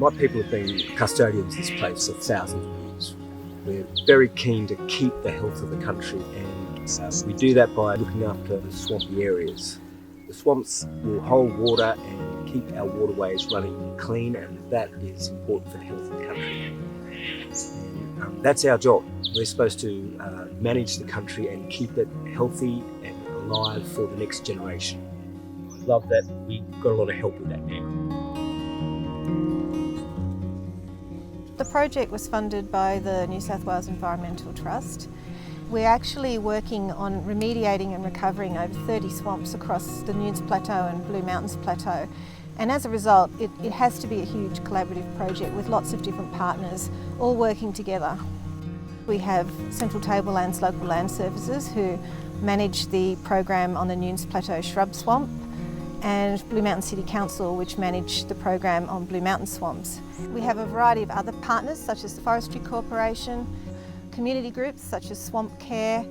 My people have been custodians of this place for thousands of years. We're very keen to keep the health of the country, and we do that by looking after the swampy areas. The swamps will hold water and keep our waterways running clean, and that is important for the health of the country. And that's our job. We're supposed to manage the country and keep it healthy and alive for the next generation. I love that we've got a lot of help with that now. The project was funded by the New South Wales Environmental Trust. We're actually working on remediating and recovering over 30 swamps across the Nunes Plateau and Blue Mountains Plateau. And as a result, it has to be a huge collaborative project with lots of different partners all working together. We have Central Tablelands Local Land Services who manage the program on the Nunes Plateau shrub swamp, and Blue Mountain City Council, which manage the program on Blue Mountain swamps. We have a variety of other partners such as the Forestry Corporation, community groups such as Swamp Care,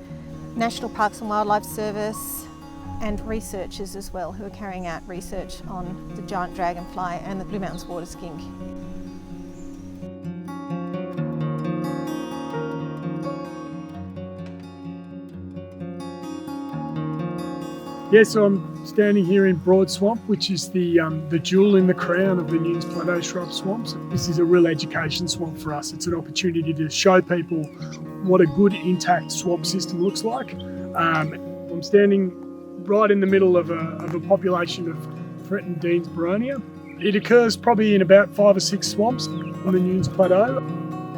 National Parks and Wildlife Service, and researchers as well who are carrying out research on the Giant Dragonfly and the Blue Mountains Water Skink. Yeah, so I'm standing here in Broad Swamp, which is the jewel in the crown of the Nunes Plateau shrub swamps. This is a real education swamp for us. It's an opportunity to show people what a good intact swamp system looks like. I'm standing right in the middle of a population of threatened Dean's Boronia. It occurs probably in about 5 or 6 swamps on the Nunes Plateau.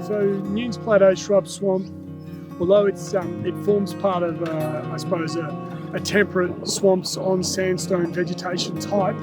So Nunes Plateau shrub swamp, although it forms part of, I suppose, a temperate swamps on sandstone vegetation type,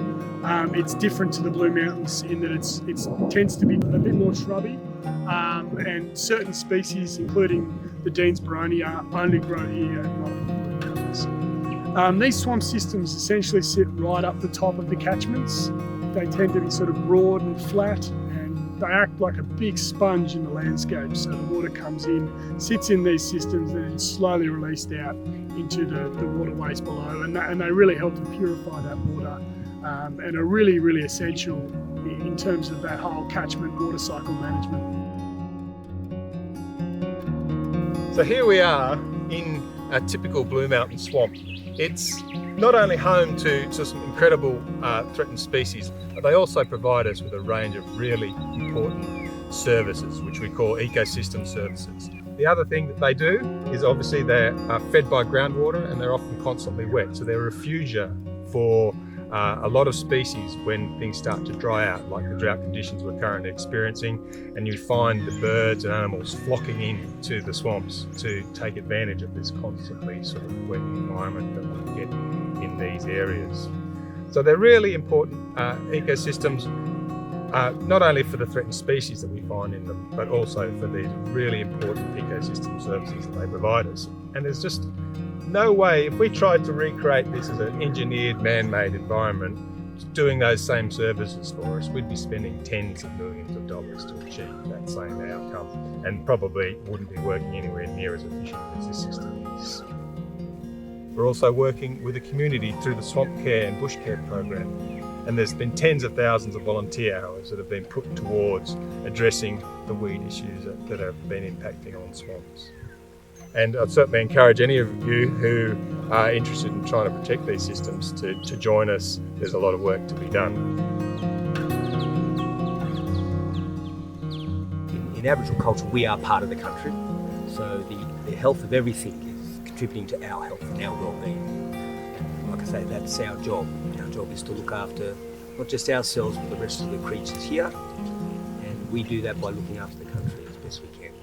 it's different to the Blue Mountains in that it tends to be a bit more shrubby, and certain species, including the Dean's Boronia, only grow here, not in the Blue Mountains. These swamp systems essentially sit right up the top of the catchments. They tend to be sort of broad and flat, and they act like a big sponge in the landscape. So the water comes in, sits in these systems, and is slowly released out into the waterways below, and they really help to purify that water, and are really, really essential in terms of that whole catchment water cycle management. So here we are in a typical Blue Mountain swamp. It's not only home to some incredible threatened species, but they also provide us with a range of really important services, which we call ecosystem services. The other thing that they do is obviously they're fed by groundwater, and they're often constantly wet. So they're a refugia for a lot of species when things start to dry out, like the drought conditions we're currently experiencing, and you find the birds and animals flocking into the swamps to take advantage of this constantly sort of wet environment that we get in these areas. So they're really important ecosystems, not only for the threatened species that we find in them, but also for these really important ecosystem services that they provide us. And there's just no way, if we tried to recreate this as an engineered, man-made environment, doing those same services for us, we'd be spending tens of millions of dollars to achieve that same outcome, and probably wouldn't be working anywhere near as efficient as this system is. We're also working with the community through the Swamp Care and Bush Care program, and there's been tens of thousands of volunteer hours that have been put towards addressing the weed issues that have been impacting on swamps. And I'd certainly encourage any of you who are interested in trying to protect these systems to join us. There's a lot of work to be done. In Aboriginal culture, we are part of the country, so the health of everything is contributing to our health and our well-being. And like I say, that's our job. Our job is to look after not just ourselves, but the rest of the creatures here, and we do that by looking after the country as best we can.